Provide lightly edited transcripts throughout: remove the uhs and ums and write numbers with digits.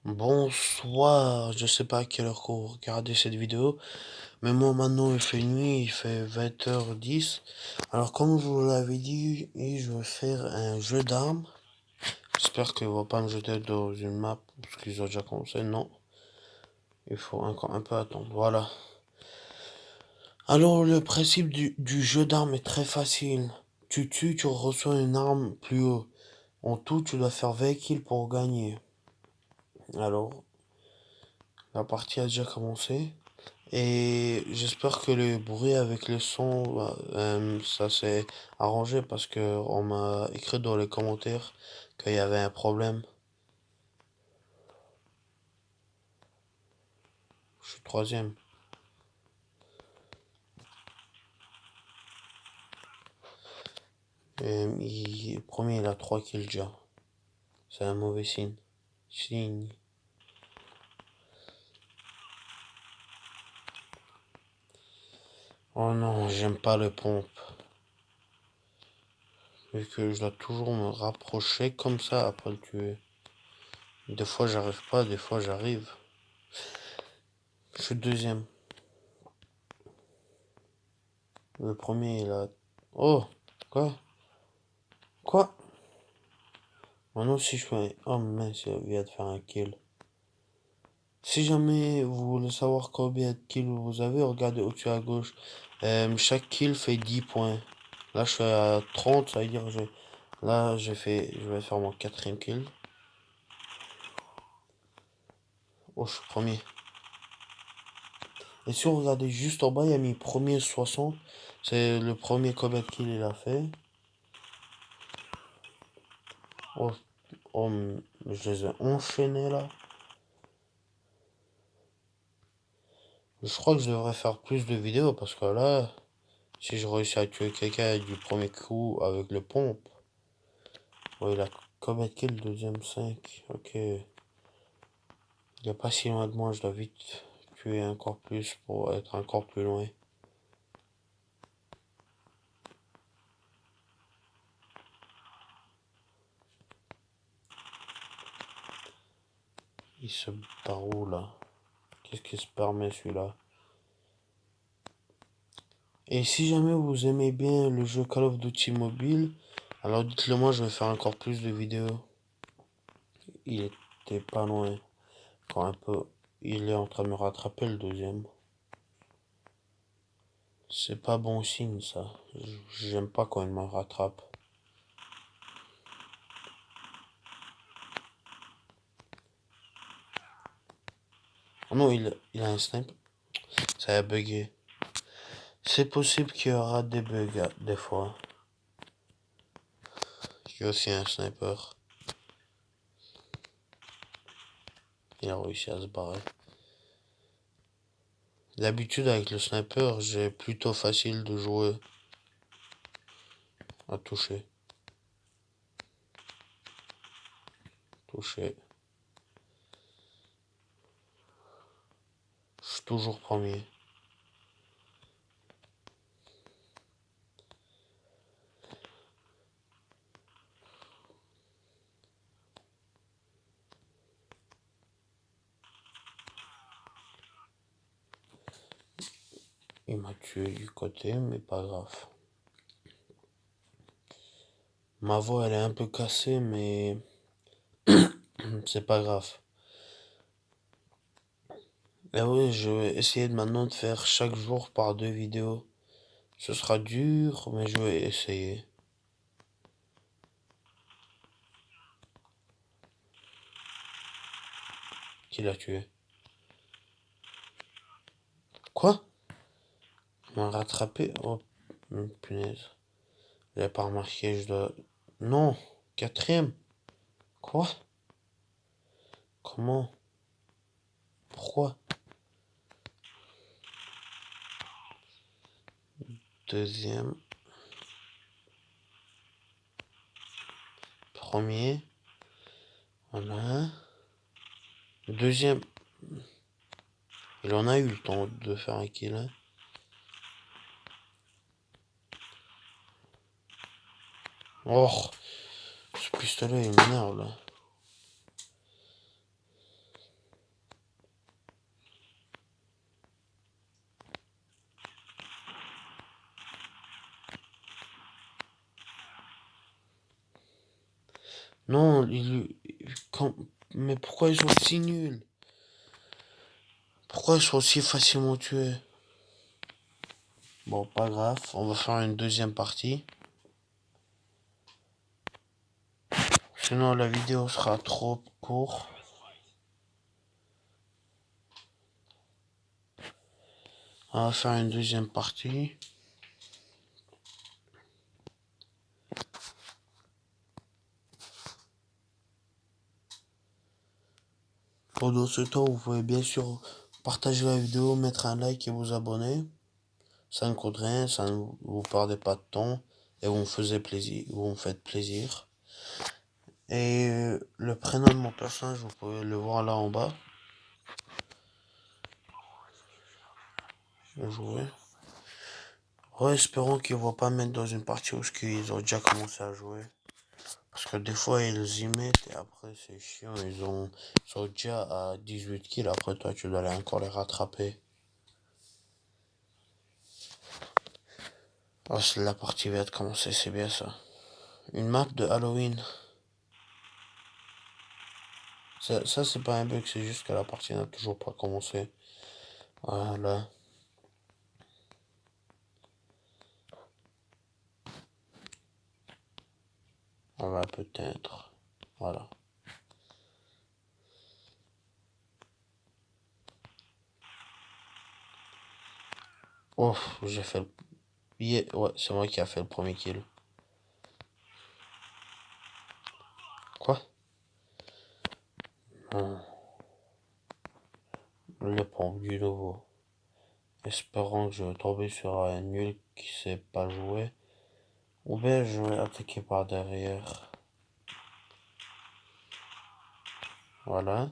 Bonsoir, je sais pas à quelle heure que vous regardez cette vidéo, mais moi maintenant il fait nuit, il fait 20h10. Alors comme je vous l'avais dit, je vais faire un jeu d'armes. J'espère qu'ils vont pas me jeter dans une map, parce qu'ils ont déjà commencé, non. Il faut encore un peu attendre, voilà. Alors le principe du jeu d'armes est très facile. Tu tues, tu reçois une arme plus haut. En tout, tu dois faire 20 kills pour gagner. Alors, la partie a déjà commencé. Et j'espère que le bruit avec le son, ça s'est arrangé parce que on m'a écrit dans les commentaires qu'il y avait un problème. Je suis troisième. Le premier, il a 3 kills déjà. C'est un mauvais signe. Signe. Oh non, j'aime pas le pompe. Vu que je dois toujours me rapprocher comme ça après le tuer. Des fois j'arrive pas, des fois j'arrive. Je suis deuxième. Le premier, il a... Oh, quoi? Quoi? Maintenant, si je fais... Oh mince, il vient de faire un kill. Si jamais vous voulez savoir combien de kills vous avez, regardez au-dessus à gauche. Chaque kill fait 10 points. Là, je suis à 30, ça veut dire que là, je vais faire mon quatrième kill. Oh, je suis premier. Et si vous regardez juste en bas, il y a mis premier 60. C'est le premier combien de kills il a fait. Oh, oh, je les ai enchaînés là. Je crois que je devrais faire plus de vidéos parce que là, si je réussis à tuer quelqu'un du premier coup avec le pompe. Ouais, il a combien de kills, deuxième 5. Ok. Il n'y a pas si loin de moi, je dois vite tuer encore plus pour être encore plus loin. Il se barre où là? Qu'est-ce qu'il se permet celui-là? Et si jamais vous aimez bien le jeu Call of Duty Mobile, alors dites-le moi, je vais faire encore plus de vidéos. Il était pas loin. Quand un peu. Il est en train de me rattraper le deuxième. C'est pas bon signe ça. J'aime pas quand il me rattrape. Oh non, il a un sniper. Ça a bugué. C'est possible qu'il y aura des bugs des fois. Il y a aussi un sniper. Il a réussi à se barrer. D'habitude avec le sniper, j'ai plutôt facile de jouer à toucher. Toucher. Je suis toujours premier. Il m'a tué du côté, mais pas grave. Ma voix elle est un peu cassée, mais c'est pas grave. Et oui, je vais essayer maintenant de faire chaque jour par 2 vidéos. Ce sera dur, mais je vais essayer. Qui l'a tué? Quoi? Il m'a rattrapé? Oh, punaise. J'avais pas remarqué, je dois... Non, quatrième. Quoi? Comment? Pourquoi? Deuxième. Premier. Voilà un. Deuxième. Il en a eu le temps de faire un kill, hein. Oh, ce pistolet il m'énerve là. Non, mais pourquoi ils sont si nuls? Pourquoi ils sont si facilement tués? Bon, pas grave, on va faire une deuxième partie. Sinon, la vidéo sera trop courte. On va faire une deuxième partie. Pendant ce temps, vous pouvez bien sûr partager la vidéo, mettre un like et vous abonner. Ça ne coûte rien, ça ne vous perdez pas de temps et vous me faites plaisir. Et le prénom de mon personnage, vous pouvez le voir là en bas. Jouer. Ouais, espérons qu'ils vont pas mettre dans une partie où ils ont déjà commencé à jouer. Parce que des fois, ils y mettent et après, c'est chiant. Ils sont déjà à 18 kills. Après, toi, tu dois aller encore les rattraper. Oh, la partie vient de commencer, c'est bien ça. Une map de Halloween. Ça c'est pas un bug, c'est juste que la partie n'a toujours pas commencé. Voilà. On va peut-être. Voilà. Oh, j'ai fait le... Ouais, c'est moi qui a fait le premier kill. Quoi? Non. Le pompe du nouveau. Espérons que je vais tomber sur un nul qui sait pas jouer. Ou bien je vais attaquer par derrière. Voilà.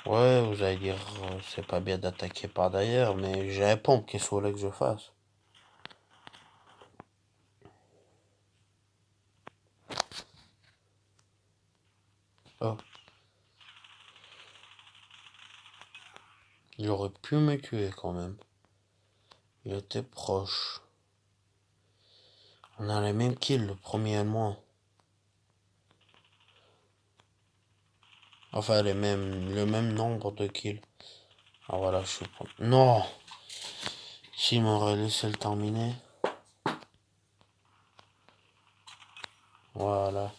Ouais, vous allez dire, c'est pas bien d'attaquer par derrière, mais j'ai un pompe qui voulait que je fasse. Oh, il aurait pu me tuer quand même. Il était proche. On a les mêmes kills, le premier et moi. Enfin, le même nombre de kills. Ah voilà, je suis pas... Non! S'il m'aurait laissé le terminer. Voilà.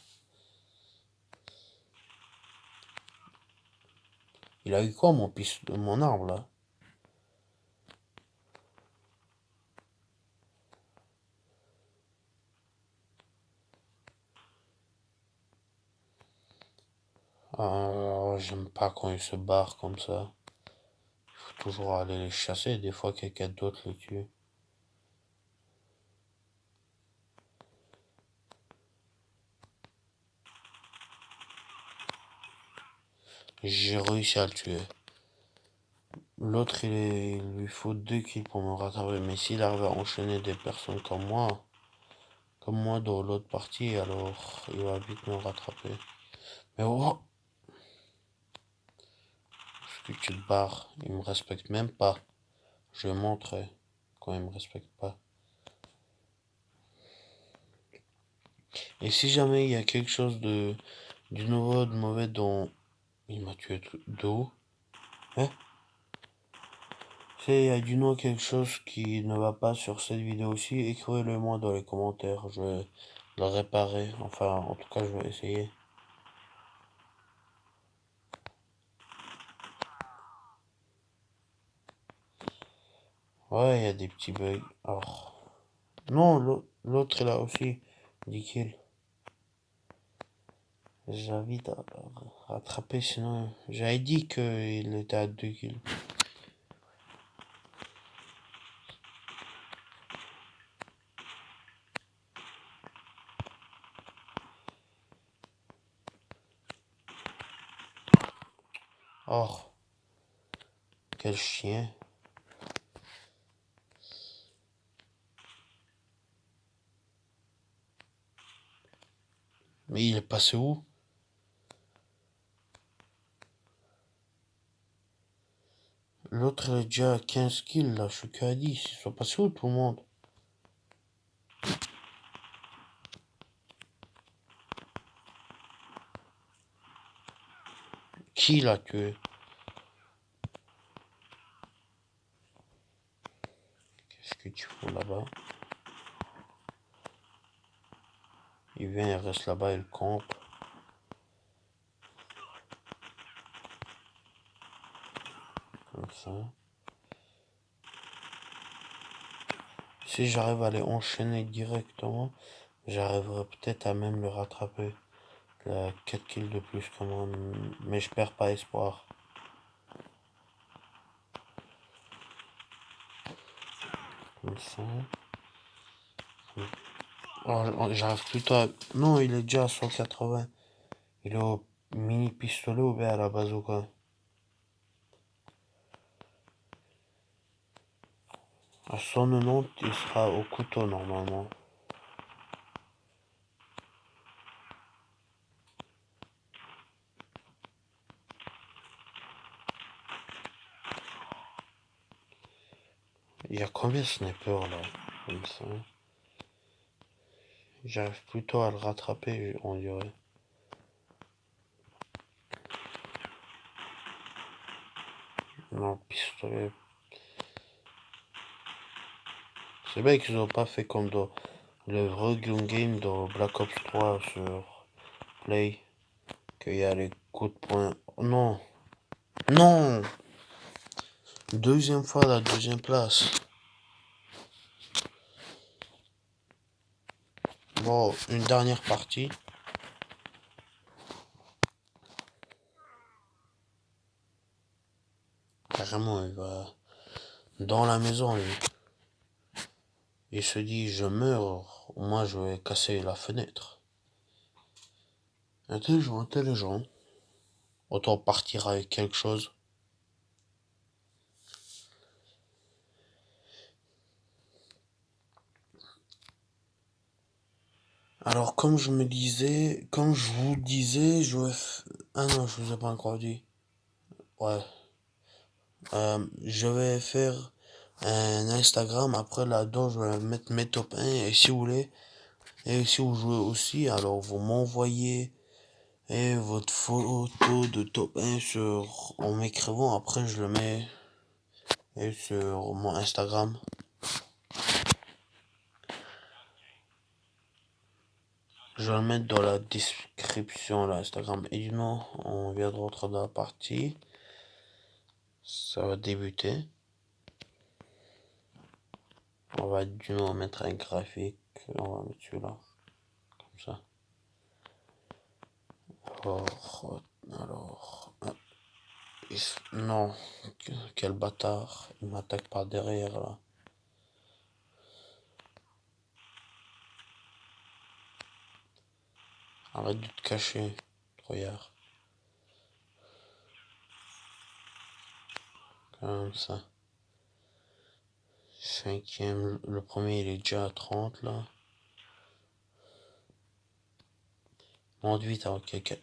Il a eu quoi mon arbre là? Ah, j'aime pas quand ils se barrent comme ça. Faut toujours aller les chasser, des fois quelqu'un d'autre les tue. J'ai réussi à le tuer. L'autre, il lui faut 2 kills pour me rattraper. Mais s'il arrive à enchaîner des personnes comme moi dans l'autre partie, alors il va vite me rattraper. Mais oh, est-ce que tu te barres? Il me respecte même pas. Je vais montrer quand il me respecte pas. Et si jamais il y a quelque chose du nouveau, de mauvais dont il m'a tué d'où? Hein? S'il y a du nouveau quelque chose qui ne va pas sur cette vidéo aussi, écrivez-le moi dans les commentaires. Je vais le réparer. Enfin, en tout cas, je vais essayer. Ouais, il y a des petits bugs. Alors, non, l'autre est là aussi. 10 kills. J'invite à rattraper, sinon j'avais dit qu'il était à 2 kills. Oh, quel chien. Mais il est passé où? L'autre est déjà à 15 kills là, je suis qu'à 10. Ils sont passés où tout le monde? Qui l'a tué? Qu'est-ce que tu fous là-bas? Il vient, il reste là-bas, il campe. Comme ça. Si j'arrive à les enchaîner directement, j'arriverai peut-être à même le rattraper. Il a 4 kills de plus que moi, mais je perds pas espoir. Comme ça. Oh, j'arrive plutôt à... Non, il est déjà à 180. Il est au mini pistolet ou bien à la bazooka. À 190, il sera au couteau normalement. Il y a combien de snipers là? Comme ça. J'arrive plutôt à le rattraper, on dirait. Non, pistolet. C'est bien qu'ils ont pas fait comme dans le vrai gun game dans Black Ops 3 sur Play. Qu'il y a les coups de poing. Non! Non! Deuxième fois la deuxième place. Bon, une dernière partie. Carrément, il va dans la maison, lui. Il se dit, je meurs, moi je vais casser la fenêtre. Intelligent, intelligent. Autant partir avec quelque chose. Alors, comme je vous disais, ah non, je vous ai pas encore dit. Ouais. Je vais faire un Instagram. Après, là-dedans, je vais mettre mes top 1. Et si vous voulez, et si vous jouez aussi, alors vous m'envoyez votre photo de top 1 en m'écrivant. Après, je le mets sur mon Instagram. Je vais le mettre dans la description, l'Instagram. Et non, on vient de rentrer dans la partie. Ça va débuter. On va du moins mettre un graphique. On va mettre celui-là. Comme ça. Alors. Non. Quel bâtard. Il m'attaque par derrière là. Arrête de te cacher. Regarde. Comme ça. Cinquième. Le premier il est déjà à 30 là. Monte vite avant que quelqu'un.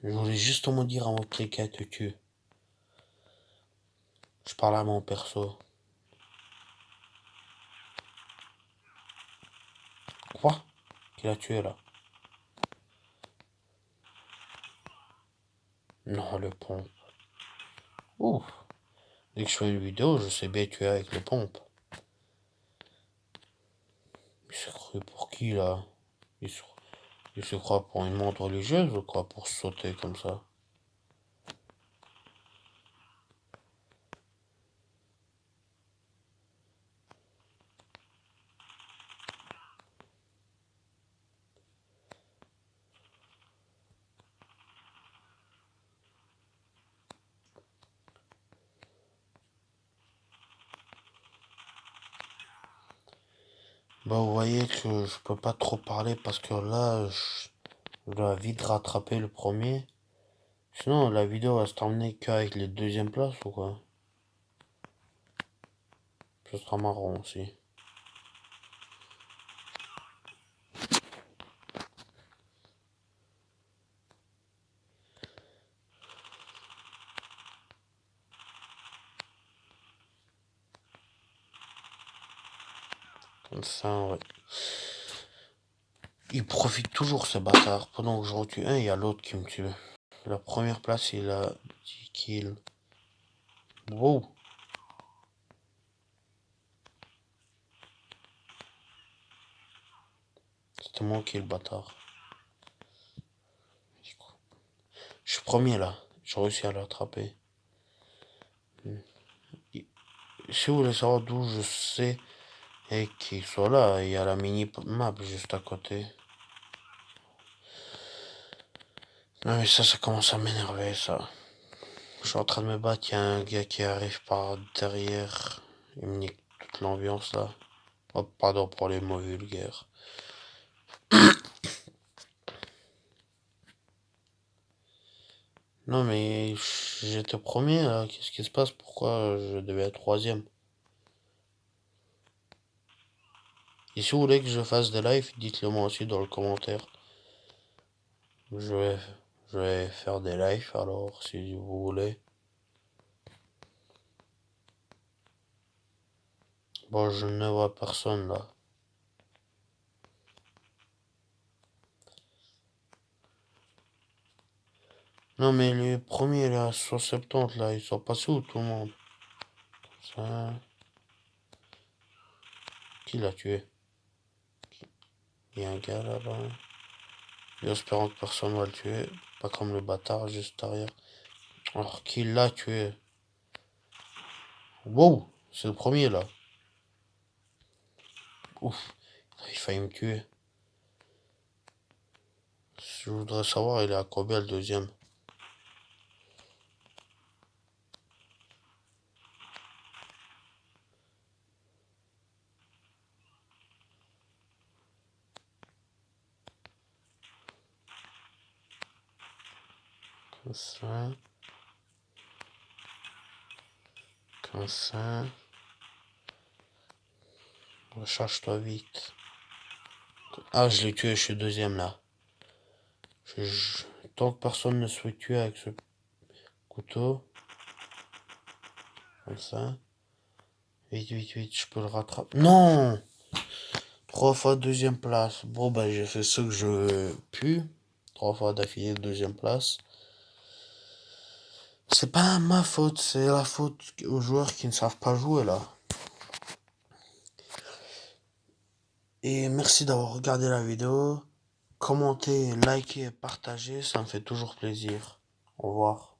Je voulais justement dire avant que quelqu'un te tue. Je parle à mon perso. Quoi? Qui l'a tué là? Non, le pompe. Ouf. Dès que je fais une vidéo, je sais bien tuer avec le pompe. Il s'est cru pour qui là? Il se croit pour une montre religieuse ou quoi pour sauter comme ça? Bah vous voyez que je peux pas trop parler parce que là je dois vite rattraper le premier. Sinon la vidéo va se terminer qu'avec les deuxièmes places ou quoi? Ce sera marrant aussi. Comme ça, ouais. Il profite toujours ce bâtard. Pendant que je retue un, il y a l'autre qui me tue. La première place, il a 10 kills. Wow. C'était moi qui est le bâtard. Je suis premier là. J'ai réussi à l'attraper. Si vous voulez savoir d'où je sais et qu'il soit là, il y a la mini-map juste à côté. Non mais ça commence à m'énerver ça. Je suis en train de me battre, il y a un gars qui arrive par derrière. Il me nique toute l'ambiance là. Oh, pardon pour les mots vulgaires. Non mais j'étais premier là, qu'est-ce qui se passe? Pourquoi je devais être troisième? Et si vous voulez que je fasse des lives, dites-le moi aussi dans le commentaire. Je vais, je vais faire des lives alors si vous voulez. Bon, je ne vois personne là. Non mais les premiers là, 170 là, ils sont passés où tout le monde? Ça... Qui l'a tué? Il y a un gars là-bas. Et espérant que personne va le tuer. Pas comme le bâtard juste derrière. Alors qui l'a tué? Wow, c'est le premier là. Ouf, il faillit me tuer. Je voudrais savoir, il est à combien le deuxième? Comme ça. Comme ça. Recharge-toi vite. Ah, je l'ai tué, je suis deuxième là. Tant que personne ne soit tué avec ce couteau. Comme ça. Vite, vite, vite, je peux le rattraper. Non! 3 fois deuxième place. Bon, bah, j'ai fait ce que je pu. 3 fois d'affilée deuxième place. C'est pas ma faute, c'est la faute aux joueurs qui ne savent pas jouer là. Et merci d'avoir regardé la vidéo. Commentez, likez, partagez, ça me fait toujours plaisir. Au revoir.